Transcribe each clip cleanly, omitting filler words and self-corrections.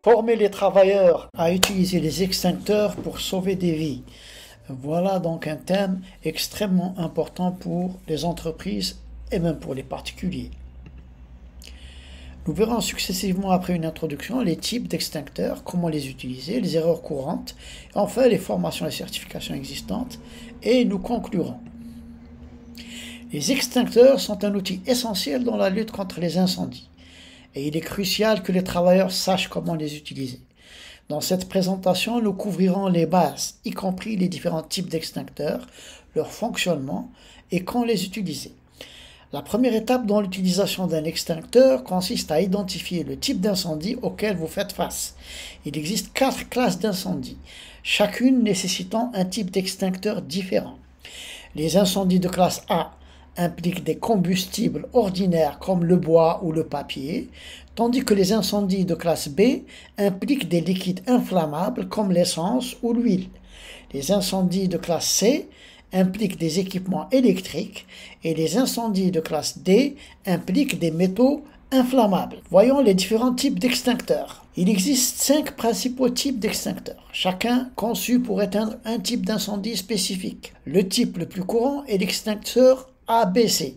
Former les travailleurs à utiliser les extincteurs pour sauver des vies. Voilà donc un thème extrêmement important pour les entreprises et même pour les particuliers. Nous verrons successivement après une introduction les types d'extincteurs, comment les utiliser, les erreurs courantes, et enfin les formations et certifications existantes, et nous conclurons. Les extincteurs sont un outil essentiel dans la lutte contre les incendies. Et il est crucial que les travailleurs sachent comment les utiliser. Dans cette présentation, nous couvrirons les bases, y compris les différents types d'extincteurs, leur fonctionnement et quand les utiliser. La première étape dans l'utilisation d'un extincteur consiste à identifier le type d'incendie auquel vous faites face. Il existe 4 classes d'incendie, chacune nécessitant un type d'extincteur différent. Les incendies de classe A impliquent des combustibles ordinaires comme le bois ou le papier, tandis que les incendies de classe B impliquent des liquides inflammables comme l'essence ou l'huile. Les incendies de classe C impliquent des équipements électriques et les incendies de classe D impliquent des métaux inflammables. Voyons les différents types d'extincteurs. Il existe 5 principaux types d'extincteurs, chacun conçu pour éteindre un type d'incendie spécifique. Le type le plus courant est l'extincteur ABC,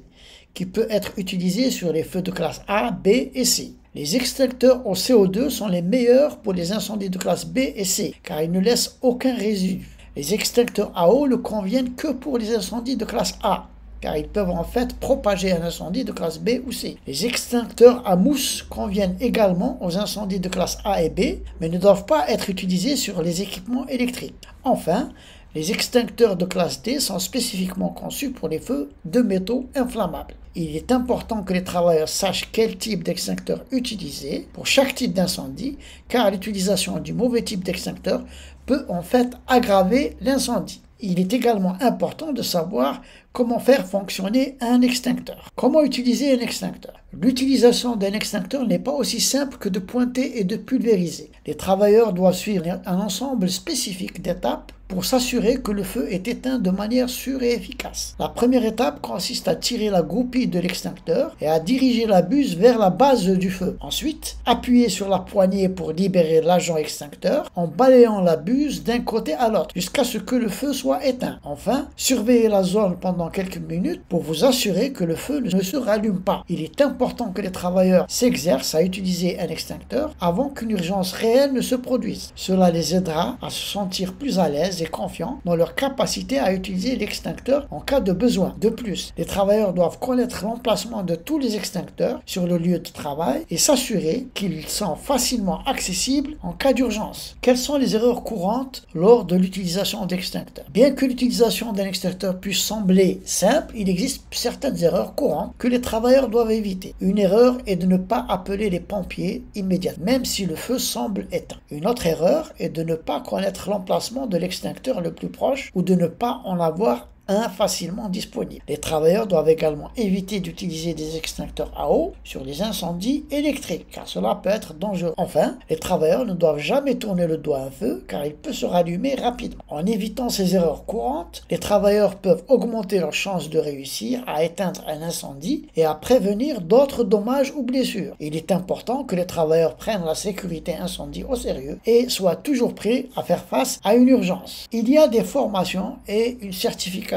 qui peut être utilisé sur les feux de classe A, B et C. Les extincteurs au CO2 sont les meilleurs pour les incendies de classe B et C, car ils ne laissent aucun résidu. Les extincteurs à eau ne conviennent que pour les incendies de classe A, car ils peuvent en fait propager un incendie de classe B ou C. Les extincteurs à mousse conviennent également aux incendies de classe A et B, mais ne doivent pas être utilisés sur les équipements électriques. Enfin, les extincteurs de classe D sont spécifiquement conçus pour les feux de métaux inflammables. Il est important que les travailleurs sachent quel type d'extincteur utiliser pour chaque type d'incendie, car l'utilisation du mauvais type d'extincteur peut en fait aggraver l'incendie. Il est également important de savoir comment faire fonctionner un extincteur. Comment utiliser un extincteur? L'utilisation d'un extincteur n'est pas aussi simple que de pointer et de pulvériser. Les travailleurs doivent suivre un ensemble spécifique d'étapes pour s'assurer que le feu est éteint de manière sûre et efficace. La première étape consiste à tirer la goupille de l'extincteur et à diriger la buse vers la base du feu. Ensuite, appuyer sur la poignée pour libérer l'agent extincteur en balayant la buse d'un côté à l'autre jusqu'à ce que le feu soit éteint. Enfin, surveillez la zone pendant quelques minutes pour vous assurer que le feu ne se rallume pas. Il est important que les travailleurs s'exercent à utiliser un extincteur avant qu'une urgence réelle ne se produise. Cela les aidera à se sentir plus à l'aise et confiants dans leur capacité à utiliser l'extincteur en cas de besoin. De plus, les travailleurs doivent connaître l'emplacement de tous les extincteurs sur le lieu de travail et s'assurer qu'ils sont facilement accessibles en cas d'urgence. Quelles sont les erreurs courantes lors de l'utilisation d'extincteurs? Bien que l'utilisation d'un extincteur puisse sembler simple, il existe certaines erreurs courantes que les travailleurs doivent éviter. Une erreur est de ne pas appeler les pompiers immédiatement, même si le feu semble éteint. Une autre erreur est de ne pas connaître l'emplacement de l'extincteur le plus proche ou de ne pas en avoir un facilement disponible. Les travailleurs doivent également éviter d'utiliser des extincteurs à eau sur les incendies électriques, car cela peut être dangereux. Enfin, les travailleurs ne doivent jamais tourner le dos à un feu, car il peut se rallumer rapidement. En évitant ces erreurs courantes, les travailleurs peuvent augmenter leurs chances de réussir à éteindre un incendie et à prévenir d'autres dommages ou blessures. Il est important que les travailleurs prennent la sécurité incendie au sérieux et soient toujours prêts à faire face à une urgence. Il y a des formations et une certification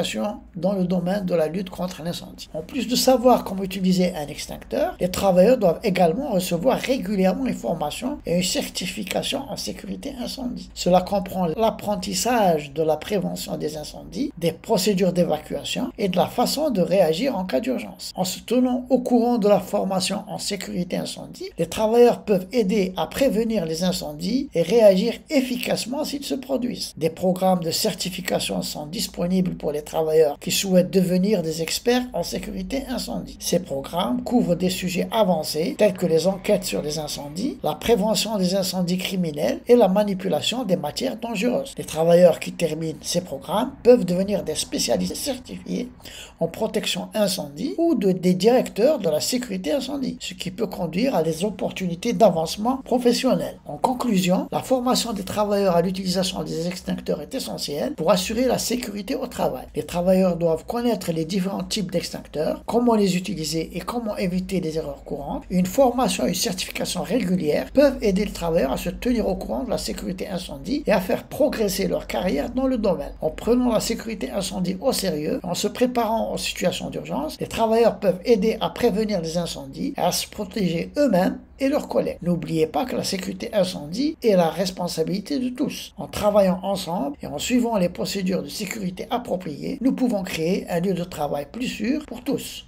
dans le domaine de la lutte contre l'incendie. En plus de savoir comment utiliser un extincteur, les travailleurs doivent également recevoir régulièrement une formation et une certification en sécurité incendie. Cela comprend l'apprentissage de la prévention des incendies, des procédures d'évacuation et de la façon de réagir en cas d'urgence. En se tenant au courant de la formation en sécurité incendie, les travailleurs peuvent aider à prévenir les incendies et réagir efficacement s'ils se produisent. Des programmes de certification sont disponibles pour les travailleurs qui souhaitent devenir des experts en sécurité incendie. Ces programmes couvrent des sujets avancés tels que les enquêtes sur les incendies, la prévention des incendies criminels et la manipulation des matières dangereuses. Les travailleurs qui terminent ces programmes peuvent devenir des spécialistes certifiés en protection incendie ou des directeurs de la sécurité incendie, ce qui peut conduire à des opportunités d'avancement professionnel. En conclusion, la formation des travailleurs à l'utilisation des extincteurs est essentielle pour assurer la sécurité au travail. Les travailleurs doivent connaître les différents types d'extincteurs, comment les utiliser et comment éviter les erreurs courantes. Une formation et une certification régulière peuvent aider le travailleur à se tenir au courant de la sécurité incendie et à faire progresser leur carrière dans le domaine. En prenant la sécurité incendie au sérieux, en se préparant aux situations d'urgence, les travailleurs peuvent aider à prévenir les incendies et à se protéger eux-mêmes et leurs collègues. N'oubliez pas que la sécurité incendie est la responsabilité de tous. En travaillant ensemble et en suivant les procédures de sécurité appropriées, nous pouvons créer un lieu de travail plus sûr pour tous.